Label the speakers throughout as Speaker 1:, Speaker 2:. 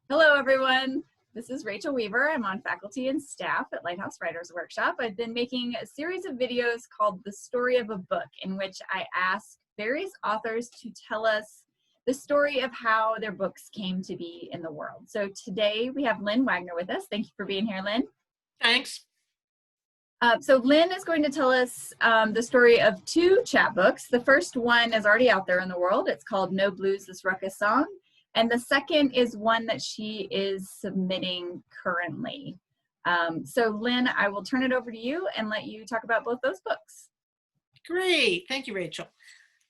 Speaker 1: Hello, everyone. This is Rachel Weaver. I'm on faculty and staff at Lighthouse Writers Workshop. I've been making a series of videos called The Story of a Book, in which I ask various authors to tell us the story of how their books came to be in the world. So today we have Lynn Wagner with us. Thank you for being here, Lynn.
Speaker 2: Thanks.
Speaker 1: So Lynn is going to tell us the story of two chapbooks. The first one is already out there in the world. It's called No Blues, This Raucous Song. And the second is one that she is submitting currently. So Lynn, I will turn it over to you and let you talk about both those books.
Speaker 2: Great. Thank you, Rachel.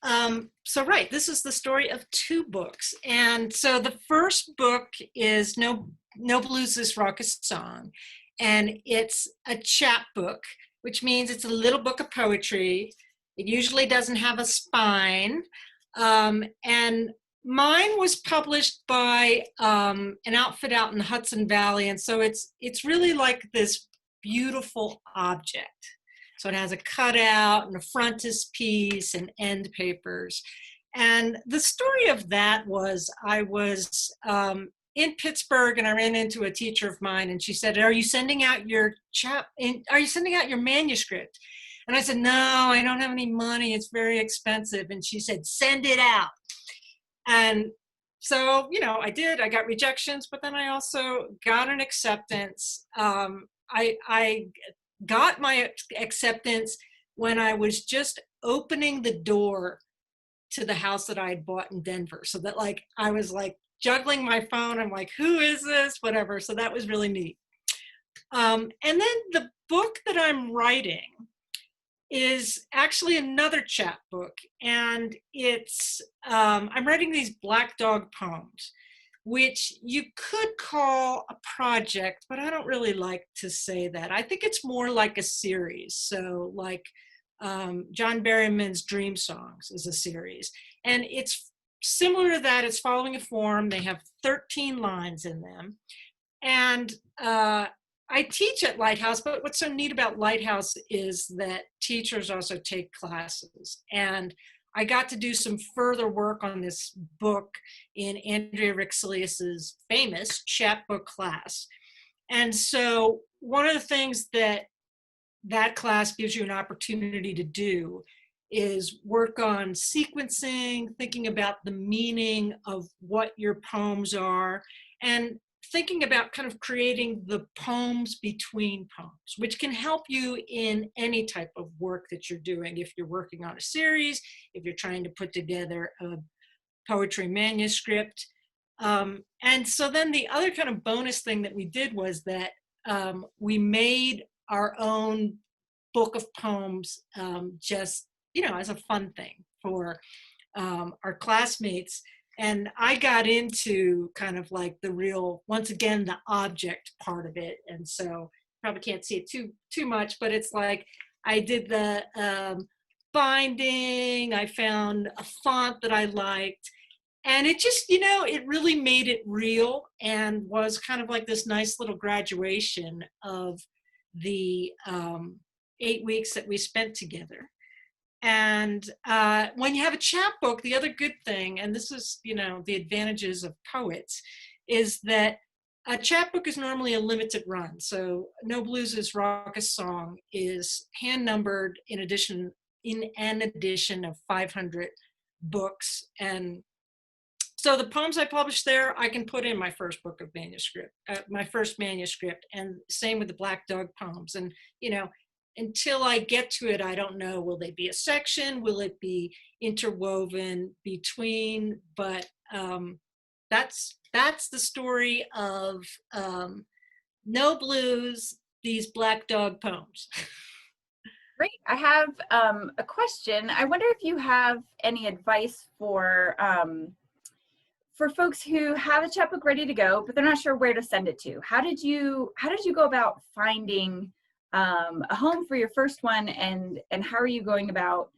Speaker 2: This is the story of two books. And so the first book is No Blues, This Raucous Song. And it's a chapbook, which means it's a little book of poetry. It usually doesn't have a spine. And mine was published by an outfit out in the Hudson Valley. And so it's really like this beautiful object. So it has a cutout and a frontispiece and end papers. And the story of that was I was in Pittsburgh, and I ran into a teacher of mine, and she said, "Are you sending out your manuscript?" And I said, "No, I don't have any money. It's very expensive." And she said, "Send it out." And so, I did. I got rejections, but then I also got an acceptance. I got my acceptance when I was just opening the door to the house that I had bought in Denver. So that I was juggling my phone. I'm like, who is this? Whatever. So that was really neat. And then the book that I'm writing is actually another chapbook, and it's I'm writing these black dog poems, which you could call a project, but I don't really like to say that. I think it's more like a series. So John Berryman's Dream Songs is a series, and it's similar to that. It's following a form. They have 13 lines in them, and I teach at Lighthouse, but what's so neat about Lighthouse is that teachers also take classes. And I got to do some further work on this book in Andrea Rixelius's famous chapbook class. And so one of the things that class gives you an opportunity to do is work on sequencing, thinking about the meaning of what your poems are, and thinking about kind of creating the poems between poems, which can help you in any type of work that you're doing. If you're working on a series, if you're trying to put together a poetry manuscript. And so then the other kind of bonus thing that we did was that we made our own book of poems just, as a fun thing for our classmates. And I got into kind of like the real, once again, the object part of it. And so probably can't see it too much, but it's like I did the binding, I found a font that I liked, and it just, it really made it real and was kind of like this nice little graduation of the 8 weeks that we spent together. And when you have a chapbook, the other good thing, and this is, the advantages of poets, is that a chapbook is normally a limited run. So No Blues' Raucous Song is hand numbered in an edition of 500 books. And so the poems I published there, I can put in my first book of my first manuscript, and same with the Black Dog poems. And, until I get to it, I don't know, will they be a section? Will it be interwoven between? But that's the story of No Blues, these Black Dog poems.
Speaker 1: Great. I have a question. I wonder if you have any advice for folks who have a chapbook ready to go, but they're not sure where to send it to. How did you go about finding a home for your first one, and how are you going about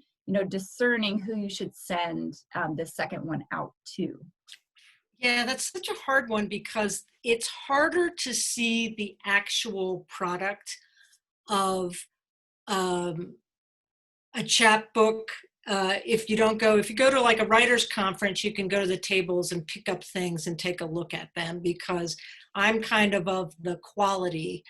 Speaker 1: discerning who you should send the second one out to?
Speaker 2: Yeah, that's such a hard one because it's harder to see the actual product of a chapbook if you go to like a writer's conference, you can go to the tables and pick up things and take a look at them, because I'm kind of the quality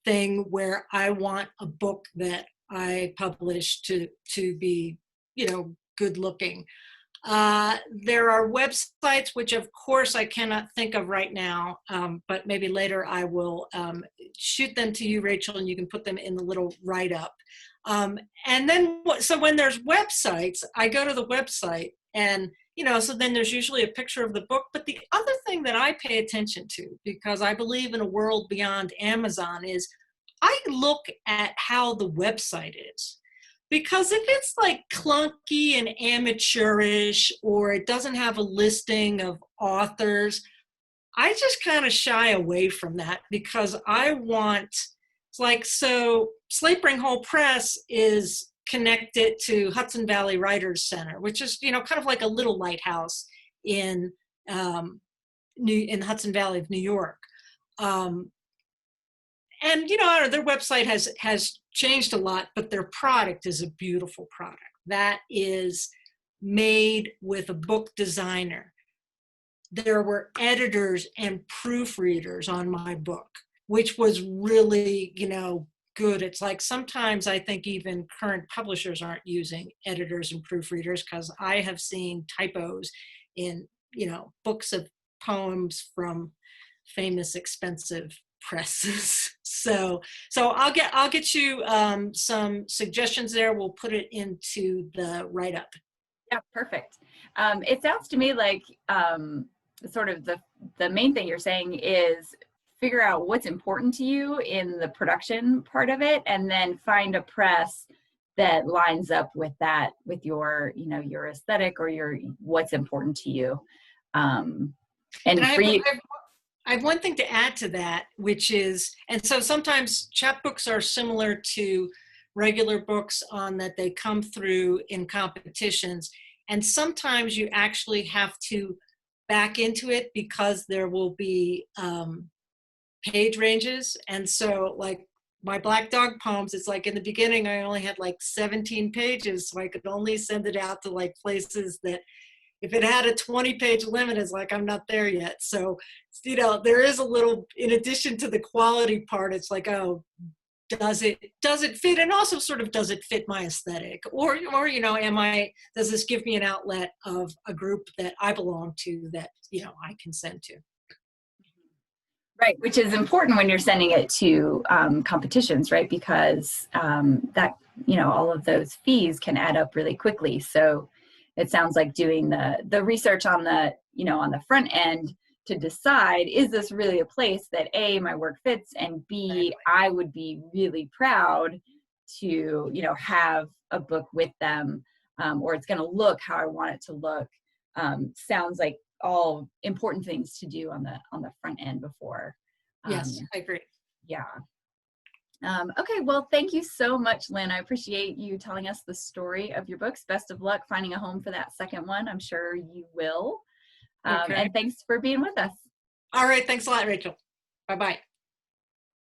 Speaker 2: thing where I want a book that I publish to be, good looking. There are websites, which of course I cannot think of right now, but maybe later I will shoot them to you, Rachel, and you can put them in the little write-up. And then, so when there's websites, I go to the website, and, so then there's usually a picture of the book. But the other thing that I pay attention to, because I believe in a world beyond Amazon, is I look at how the website is. Because if it's like clunky and amateurish, or it doesn't have a listing of authors, I just kind of shy away from that, because I want, it's like, so Slapering Hol Press is connected to Hudson Valley Writers Center, which is, kind of like a little lighthouse in Hudson Valley of New York. And, their website has changed a lot, but their product is a beautiful product that is made with a book designer. There were editors and proofreaders on my book, which was really, good. It's like sometimes I think even current publishers aren't using editors and proofreaders, because I have seen typos in, books of poems from famous expensive presses. So I'll get you some suggestions there. We'll put it into the write-up.
Speaker 1: Yeah, perfect. It sounds to me like sort of the main thing you're saying is figure out what's important to you in the production part of it, and then find a press that lines up with that, with your, your aesthetic or your what's important to you. And
Speaker 2: I have one thing to add to that, which is, and so sometimes chapbooks are similar to regular books on that they come through in competitions, and sometimes you actually have to back into it because there will be page ranges. And so like my Black Dog poems, it's like in the beginning I only had like 17 pages, so I could only send it out to like places that if it had a 20-page limit, it's like, I'm not there yet. So, there is a little, in addition to the quality part, it's like, oh, does it fit? And also sort of, does it fit my aesthetic? Or does this give me an outlet of a group that I belong to that, I can send to?
Speaker 1: Right, which is important when you're sending it to competitions, right? Because that, all of those fees can add up really quickly. So it sounds like doing the research on the, on the front end to decide, is this really a place that A, my work fits, and B, I would be really proud to, have a book with them, or it's going to look how I want it to look. Sounds like all important things to do on the front end before.
Speaker 2: Yes, I agree.
Speaker 1: Yeah. Okay, well, thank you so much, Lynn. I appreciate you telling us the story of your books. Best of luck finding a home for that second one. I'm sure you will.
Speaker 2: Okay.
Speaker 1: And thanks for being with us.
Speaker 2: All right. Thanks a lot, Rachel. Bye-bye.